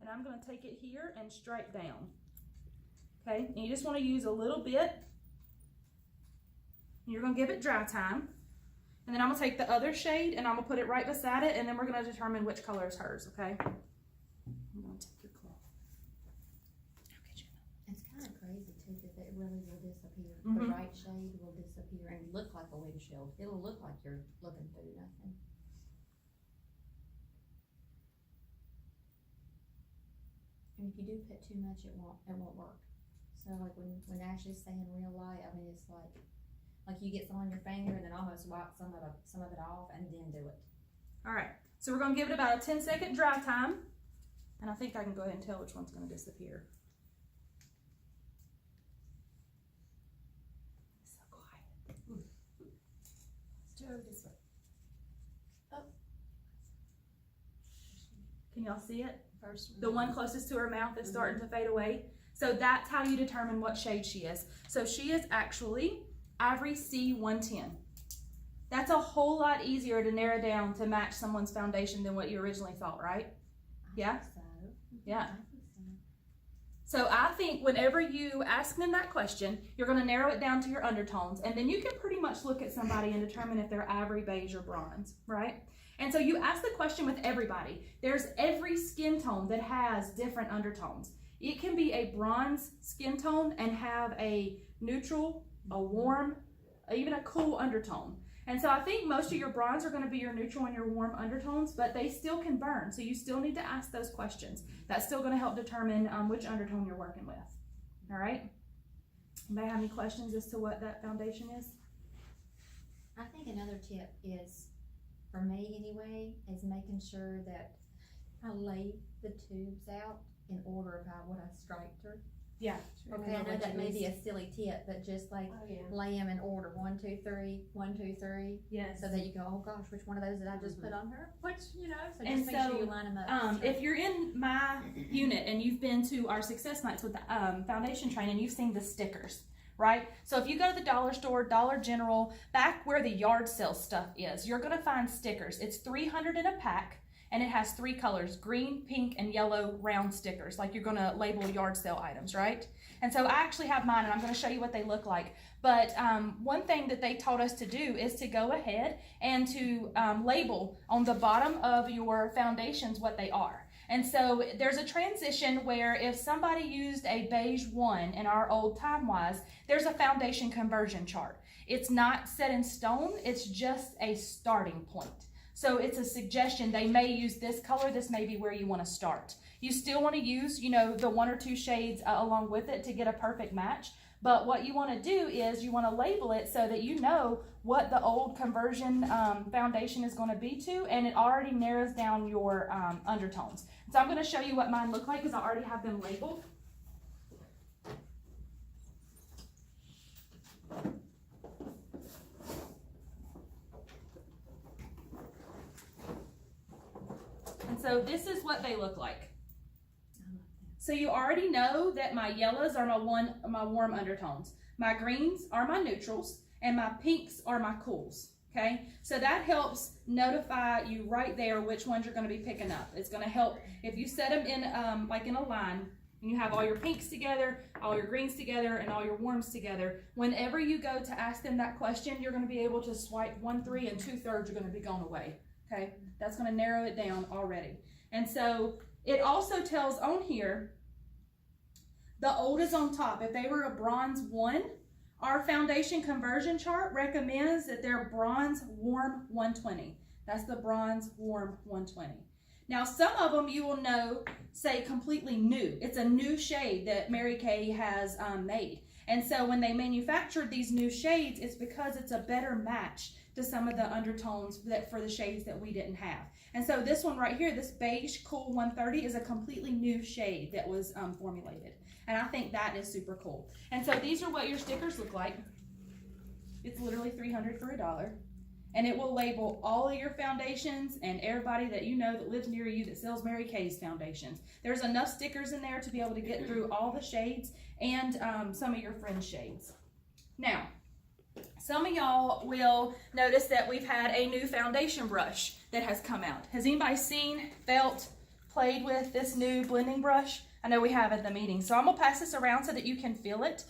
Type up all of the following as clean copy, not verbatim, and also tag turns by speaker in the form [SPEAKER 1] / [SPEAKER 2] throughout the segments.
[SPEAKER 1] and I'm going to take it here and straight down. Okay, and you just want to use a little bit. You're going to give it dry time. And then I'm going to take the other shade and I'm going to put it right beside it, and then we're going to determine which color is hers, okay? I'm going to take your claw.
[SPEAKER 2] It's kind of crazy too that it really will disappear.
[SPEAKER 1] Mm-hmm.
[SPEAKER 2] The right shade will disappear and look like a windshield. It'll look like you're looking through nothing. And if you do put too much, it won't work. So like when Ashley's saying real light, I mean it's like you get some on your finger and then almost wipe some of it off and then do it.
[SPEAKER 1] All right, so we're going to give it about a 10-second dry time, and I think I can go ahead and tell which one's going to disappear. So quiet. Let's do it this way. Oh. Can y'all see it? The one closest to her mouth is starting to fade away. So that's how you determine what shade she is. So she is actually Ivory C110. That's a whole lot easier to narrow down to match someone's foundation than what you originally thought, right? Yeah?
[SPEAKER 2] So.
[SPEAKER 1] Yeah. So I think whenever you ask them that question, you're going to narrow it down to your undertones, and then you can pretty much look at somebody and determine if they're ivory, beige, or bronze, right? And so you ask the question with everybody. There's every skin tone that has different undertones. It can be a bronze skin tone and have a neutral, a warm, even a cool undertone. And so I think most of your bronze are going to be your neutral and your warm undertones, but they still can burn. So you still need to ask those questions. That's still going to help determine which undertone you're working with. All right? Anybody have any questions as to what that foundation is?
[SPEAKER 2] I think another tip is, for me anyway, is making sure that I lay the tubes out in order of what I striped her.
[SPEAKER 1] Yeah.
[SPEAKER 2] Okay, I know that may be a silly tip, but just like lay them in order, 1, 2, 3, 1, 2, 3.
[SPEAKER 1] Yes.
[SPEAKER 2] So that you go, oh gosh, which one of those did I just put on her? Which, so just
[SPEAKER 1] And
[SPEAKER 2] make sure you line them up.
[SPEAKER 1] If you're in my unit and you've been to our success nights with the foundation training, you've seen the stickers, right? So if you go to the dollar store, Dollar General, back where the yard sale stuff is, you're going to find stickers. It's 300 in a pack. And it has 3 colors, green, pink, and yellow round stickers, like you're gonna label yard sale items, right? And so I actually have mine, and I'm gonna show you what they look like. But one thing that they taught us to do is to go ahead and to label on the bottom of your foundations what they are. And so there's a transition where if somebody used a beige 1 in our old Timewise, there's a foundation conversion chart. It's not set in stone, it's just a starting point. So it's a suggestion. They may use this color. This may be where you want to start. You still want to use, the 1 or 2 shades along with it to get a perfect match. But what you want to do is you want to label it so that you know what the old conversion foundation is going to be to, and it already narrows down your undertones. So I'm going to show you what mine look like because I already have them labeled. And so this is what they look like. So you already know that my yellows are my warm undertones. My greens are my neutrals, and my pinks are my cools. Okay, so that helps notify you right there which ones you're going to be picking up. It's going to help if you set them in like in a line, and you have all your pinks together, all your greens together, and all your warms together. Whenever you go to ask them that question, you're going to be able to swipe 1, 3, and 2/3 are going to be gone away. Okay, that's going to narrow it down already. And so it also tells on here, the old is on top. If they were a bronze 1, our foundation conversion chart recommends that they're bronze warm 120. That's the bronze warm 120. Now, some of them you will know say completely new. It's a new shade that Mary Kay has made. And so when they manufactured these new shades, it's because it's a better match to some of the undertones for the shades that we didn't have. And so this one right here, this beige cool 130 is a completely new shade that was formulated. And I think that is super cool. And so these are what your stickers look like. It's literally $300 for $1. And it will label all of your foundations and everybody that you know that lives near you that sells Mary Kay's foundations. There's enough stickers in there to be able to get through all the shades and some of your friends' shades. Now, some of y'all will notice that we've had a new foundation brush that has come out. Has anybody seen, felt, played with this new blending brush? I know we have at the meeting. So I'm gonna pass this around so that you can feel it.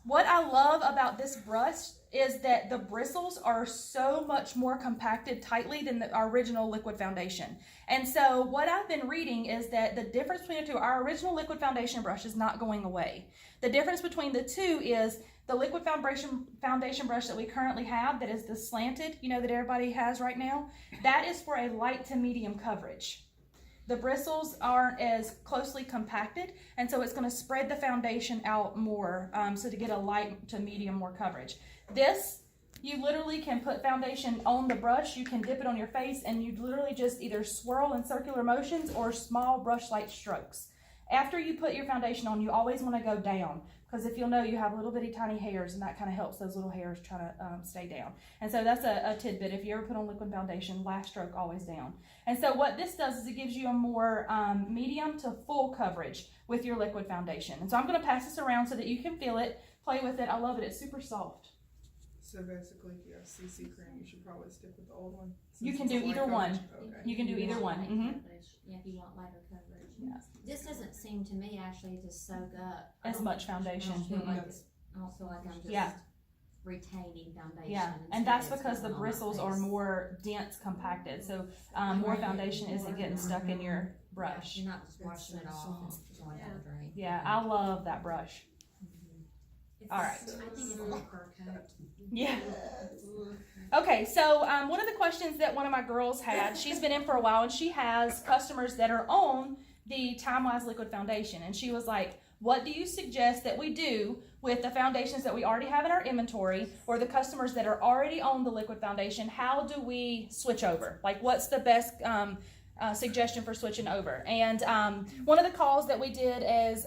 [SPEAKER 1] What I love about this brush is that the bristles are so much more compacted tightly than the original liquid foundation. And so what I've been reading is that the difference between the two, our original liquid foundation brush is not going away. The difference between the two is the liquid foundation brush that we currently have, that is the slanted, that everybody has right now, that is for a light to medium coverage. The bristles aren't as closely compacted, and so it's going to spread the foundation out more, so to get a light to medium more coverage. This, you literally can put foundation on the brush, you can dip it on your face, and you literally just either swirl in circular motions or small brush-like strokes. After you put your foundation on, you always want to go down, because if you'll know, you have little bitty tiny hairs, and that kind of helps those little hairs try to stay down. And so that's a tidbit. If you ever put on liquid foundation, last stroke always down. And so what this does is it gives you a more medium to full coverage with your liquid foundation. And so I'm going to pass this around so that you can feel it, play with it. I love it. It's super soft.
[SPEAKER 3] So basically, if you have CC cream, you should probably stick with the old one.
[SPEAKER 1] You can do either one.
[SPEAKER 3] Okay.
[SPEAKER 1] You can do either one.
[SPEAKER 2] Yeah, if you want lighter coverage.
[SPEAKER 1] Yeah.
[SPEAKER 2] This doesn't seem to me actually to soak up
[SPEAKER 1] As much foundation.
[SPEAKER 2] I don't feel like I'm just retaining foundation.
[SPEAKER 1] Yeah, and that's because the bristles are more dense compacted, so more foundation isn't getting stuck in your brush.
[SPEAKER 2] You're not just washing it off and going down the drain.
[SPEAKER 1] Yeah, I love that brush. All right.
[SPEAKER 2] I think it's like fur coat.
[SPEAKER 1] Yeah. Okay, so one of the questions that one of my girls had, she's been in for a while, and she has customers that are on the Timewise liquid foundation, and she was like, what do you suggest that we do with the foundations that we already have in our inventory, or the customers that are already on the liquid foundation? How do we switch over? Like, what's the best suggestion for switching over? And one of the calls that we did as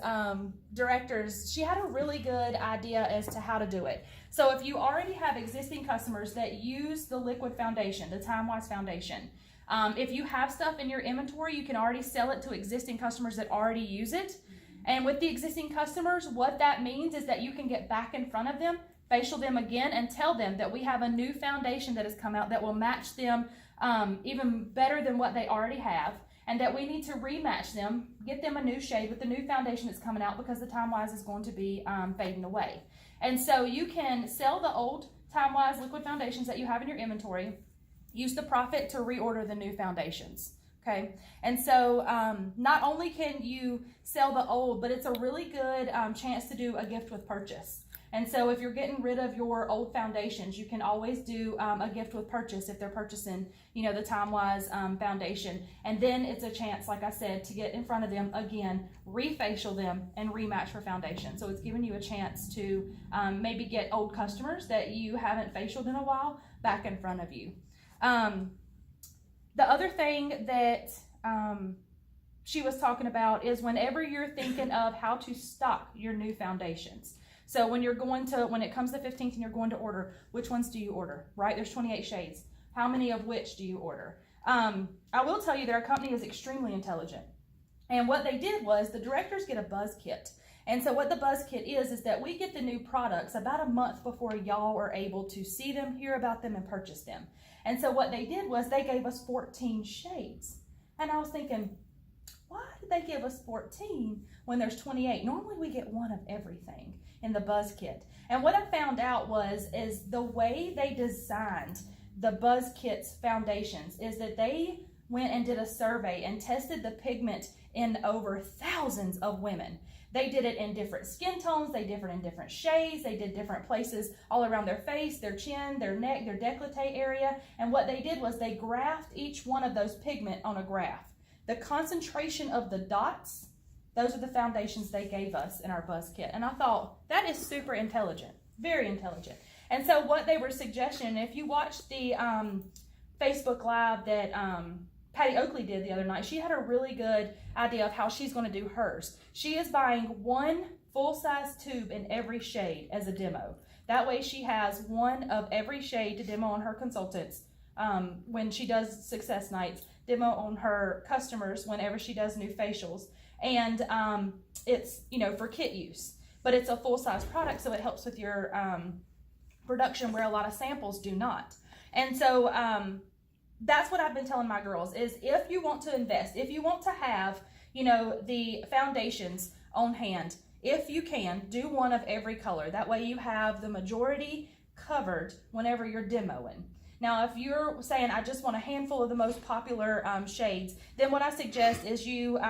[SPEAKER 1] directors, she had a really good idea as to how to do it. So if you already have existing customers that use the liquid foundation, the Timewise foundation, if you have stuff in your inventory, you can already sell it to existing customers that already use it. And with the existing customers, what that means is that you can get back in front of them, facial them again, and tell them that we have a new foundation that has come out that will match them even better than what they already have, and that we need to rematch them, get them a new shade with the new foundation that's coming out, because the Timewise is going to be fading away. And so you can sell the old Timewise liquid foundations that you have in your inventory, use the profit to reorder the new foundations. Okay, and so not only can you sell the old, but it's a really good chance to do a gift with purchase. And so if you're getting rid of your old foundations, you can always do a gift with purchase if they're purchasing, the Timewise foundation. And then it's a chance, like I said, to get in front of them again, refacial them, and rematch for foundation. So it's giving you a chance to maybe get old customers that you haven't facialed in a while back in front of you. The other thing that she was talking about is whenever you're thinking of how to stock your new foundations. So when it comes to 15th and you're going to order, which ones do you order, right? There's 28 shades. How many of which do you order? I will tell you that our company is extremely intelligent. And what they did was the directors get a buzz kit. And so what the buzz kit is that we get the new products about a month before y'all are able to see them, hear about them, and purchase them. And so what they did was they gave us 14 shades. And I was thinking, why did they give us 14 when there's 28? Normally we get one of everything in the buzz kit. And what I found out is the way they designed the buzz kit's foundations is that they went and did a survey and tested the pigment in over thousands of women. They did it in different skin tones, they did it in different shades, they did different places all around their face, their chin, their neck, their décolleté area. And what they did was they graphed each one of those pigment on a graph. The concentration of the dots, those are the foundations they gave us in our buzz kit. And I thought, that is super intelligent, very intelligent. And so what they were suggesting, if you watched the Facebook Live that Patty Oakley did the other night, she had a really good idea of how she's going to do hers. She is buying one full-size tube in every shade as a demo. That way she has one of every shade to demo on her consultants when she does success nights, demo on her customers whenever she does new facials. And it's, for kit use. But it's a full-size product, so it helps with your production where a lot of samples do not. And so that's what I've been telling my girls is if you want to invest, if you want to have, you know, the foundations on hand, if you can, do one of every color. That way you have the majority covered whenever you're demoing. Now, if you're saying, I just want a handful of the most popular shades, then what I suggest is you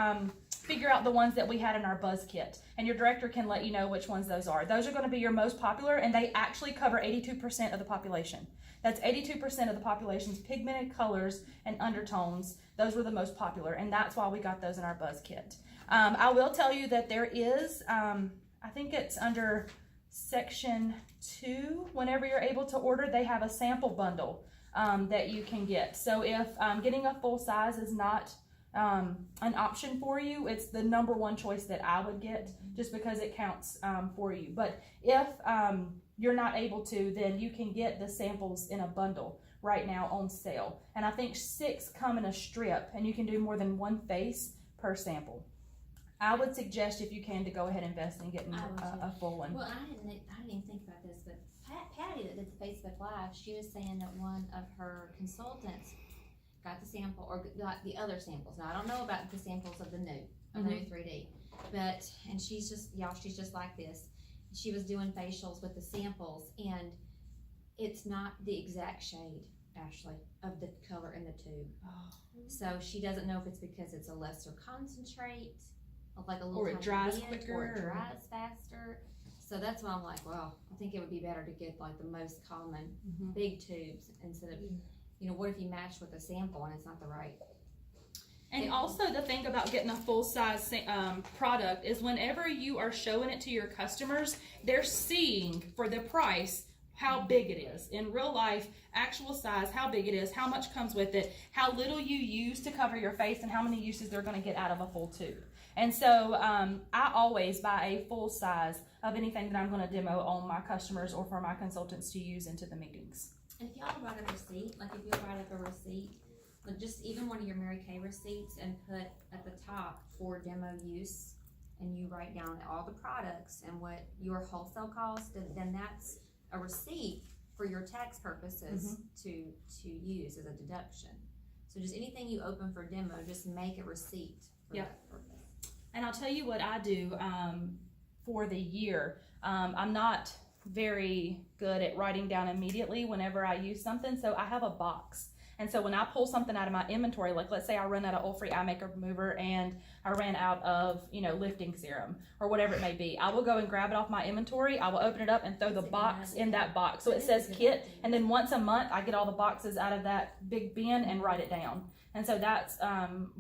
[SPEAKER 1] figure out the ones that we had in our buzz kit, and your director can let you know which ones those are. Those are going to be your most popular, and they actually cover 82% of the population. That's 82% of the population's pigmented colors and undertones. Those were the most popular, and that's why we got those in our buzz kit. I will tell you that there is, I think it's under section 2, whenever you're able to order, they have a sample bundle that you can get. So if getting a full size is not an option for you, it's the number one choice that I would get, just because it counts for you. But if you're not able to, then you can get the samples in a bundle right now on sale. And I think 6 come in a strip, and you can do more than one face per sample. I would suggest, if you can, to go ahead and invest in getting a full one.
[SPEAKER 2] Well, I didn't even think about this, but Patty that did the Facebook Live, she was saying that one of her consultants got the sample, or got the other samples. Now, I don't know about the samples of the new 3D, but, and she's just, y'all, she's just like this. She was doing facials with the samples, and it's not the exact shade, Ashley, of the color in the tube.
[SPEAKER 1] Oh.
[SPEAKER 2] So she doesn't know if it's because it's a lesser concentrate, like a little,
[SPEAKER 1] or it dries
[SPEAKER 2] bit,
[SPEAKER 1] quicker,
[SPEAKER 2] or it dries faster. So that's why I'm like, well, I think it would be better to get like the most common big tubes instead of, you know, what if you match with a sample and it's not the right.
[SPEAKER 1] And also the thing about getting a full size product is whenever you are showing it to your customers, they're seeing for the price how big it is. In real life, actual size, how big it is, how much comes with it, how little you use to cover your face, and how many uses they're going to get out of a full tube. And so I always buy a full size of anything that I'm going to demo on my customers or for my consultants to use into the meetings.
[SPEAKER 2] And if y'all write a receipt, like if you'll write up a receipt, like just even one of your Mary Kay receipts, and put at the top for demo use, and you write down all the products and what your wholesale cost, and then that's a receipt for your tax purposes to use as a deduction. So just anything you open for demo, just make a receipt for that purpose.
[SPEAKER 1] And I'll tell you what I do for the year. I'm not very good at writing down immediately whenever I use something, so I have a box. And so when I pull something out of my inventory, like let's say I run out of oil-free eye makeup remover and I ran out of, you know, lifting serum or whatever it may be, I will go and grab it off my inventory. I will open it up and throw the box in that box. So it says kit, and then once a month I get all the boxes out of that big bin and write it down. And so that's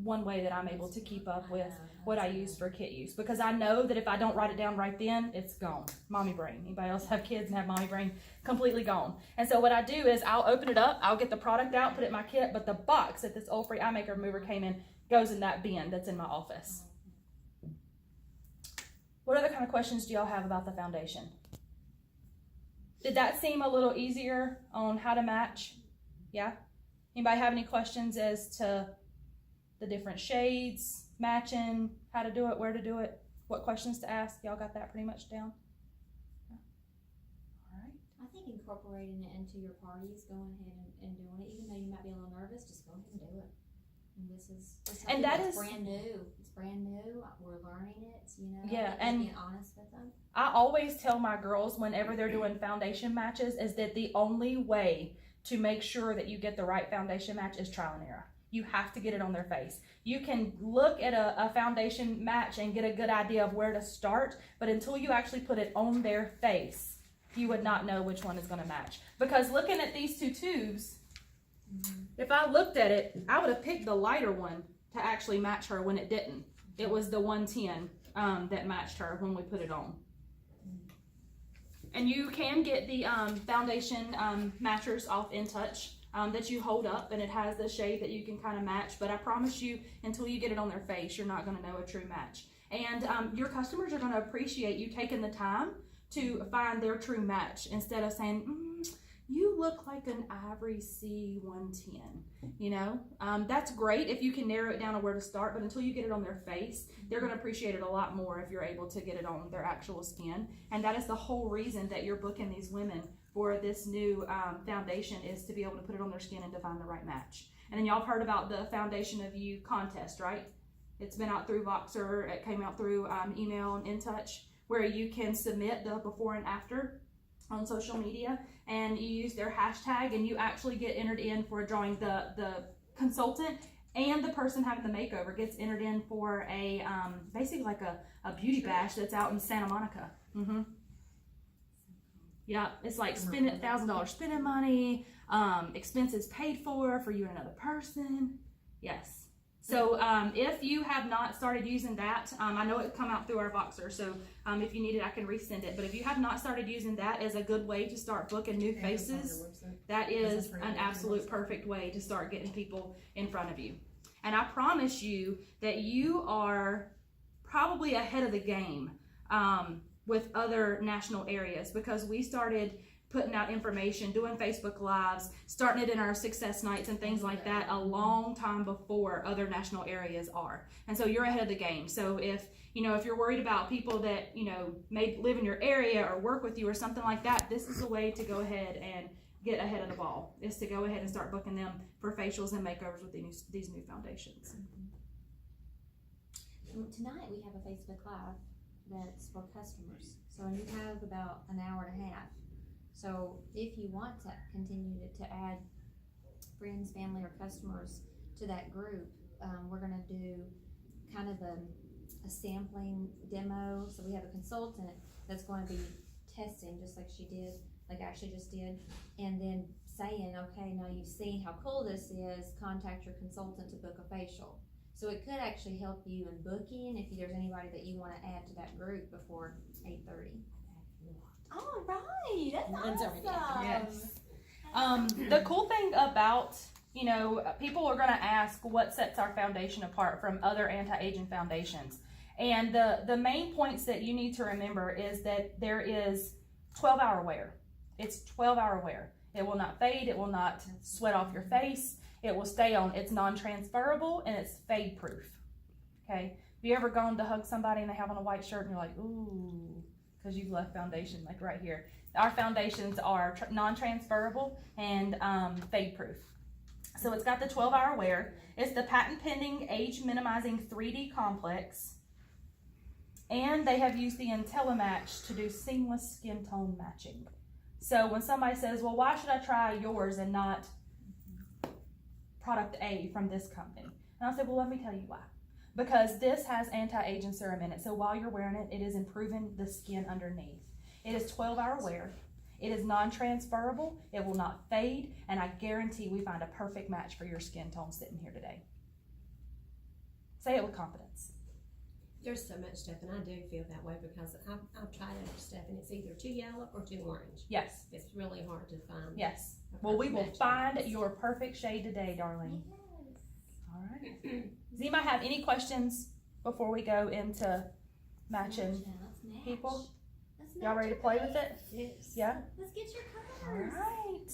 [SPEAKER 1] one way that I'm able to keep up with what I use for kit use, because I know that if I don't write it down right then, it's gone. Mommy brain. Anybody else have kids and have mommy brain? Completely gone. And so what I do is I'll open it up, I'll get the product out, put it in my kit, but the box that this oil-free eye makeup remover came in goes in that bin that's in my office. What other kind of questions do y'all have about the foundation? Did that seem a little easier on how to match? Yeah? Anybody have any questions as to the different shades, matching, how to do it, where to do it, what questions to ask? Y'all got that pretty much down? Yeah. All right.
[SPEAKER 2] I think incorporating it into your parties, going ahead and doing it, even though you might be a little nervous, just go ahead and do it. And this is brand new. It's brand new. We're learning it, you know.
[SPEAKER 1] Yeah, and
[SPEAKER 2] being honest with them.
[SPEAKER 1] I always tell my girls whenever they're doing foundation matches is that the only way to make sure that you get the right foundation match is trial and error. You have to get it on their face. You can look at a foundation match and get a good idea of where to start, but until you actually put it on their face, you would not know which one is going to match. Because looking at these two tubes, if I looked at it, I would have picked the lighter one to actually match her when it didn't. It was the 110 that matched her when we put it on. And you can get the foundation matchers off In Touch that you hold up, and it has the shade that you can kind of match. But I promise you, until you get it on their face, you're not going to know a true match. And your customers are going to appreciate you taking the time to find their true match instead of saying, you look like an Ivory C110, you know? That's great if you can narrow it down to where to start, but until you get it on their face, they're gonna appreciate it a lot more if you're able to get it on their actual skin. And that is the whole reason that you're booking these women for this new foundation is to be able to put it on their skin and to find the right match. And then y'all have heard about the Foundation of You contest, right? It's been out through Voxer. It came out through email and In Touch, where you can submit the before and after on social media, and you use their hashtag, and you actually get entered in for a drawing. The consultant and the person having the makeover gets entered in for a basically like a beauty bash that's out in Santa Monica. Yeah, it's like spending $1,000 spending money, expenses paid for you and another person. Yes. So if you have not started using that, I know it come out through our Voxer, so if you need it, I can resend it. But if you have not started using that as a good way to start booking new faces, that is an absolute perfect way to start getting people in front of you. And I promise you that you are probably ahead of the game with other national areas, because we started putting out information, doing Facebook Lives, starting it in our success nights and things like that a long time before other national areas are. And so you're ahead of the game. So if you're worried about people that, may live in your area or work with you or something like that, this is a way to go ahead and get ahead of the ball, is to go ahead and start booking them for facials and makeovers with these new foundations.
[SPEAKER 2] Tonight we have a Facebook Live that's for customers. So you have about an hour and a half. So if you want to continue to add friends, family, or customers to that group, we're going to do kind of a sampling demo. So we have a consultant that's going to be testing just like Ashley just did, and then saying, okay, now you've seen how cool this is, contact your consultant to book a facial. So it could actually help you in booking if there's anybody that you want to add to that group before 8:30. All right, that's awesome.
[SPEAKER 1] Yes. The cool thing about, people are going to ask what sets our foundation apart from other anti-aging foundations. And the main points that you need to remember is that there is 12-hour wear. It's 12-hour wear. It will not fade. It will not sweat off your face. It will stay on. It's non-transferable and it's fade proof. Okay. Have you ever gone to hug somebody and they have on a white shirt and you're like, ooh, because you've left foundation, like right here. Our foundations are non-transferable and fade proof. So it's got the 12-hour wear. It's the patent pending age minimizing 3D complex. And they have used the IntelliMatch to do seamless skin tone matching. So when somebody says, well, why should I try yours and not product A from this company? And I'll say, well, let me tell you why. Because this has anti-aging serum in it. So while you're wearing it, it is improving the skin underneath. It is 12-hour wear. It is non-transferable. It will not fade. And I guarantee we find a perfect match for your skin tone sitting here today. Say it with confidence.
[SPEAKER 4] There's so much stuff, and I do feel that way because I've tried other stuff, and it's either too yellow or too orange.
[SPEAKER 1] Yes.
[SPEAKER 4] It's really hard to find.
[SPEAKER 1] Yes. Well, we will find your perfect shade today, darling. Yes. All right. Does anybody have any questions before we go into matching people? Y'all ready to play with it?
[SPEAKER 4] Yes.
[SPEAKER 1] Yeah?
[SPEAKER 2] Let's get your colors.
[SPEAKER 1] All right.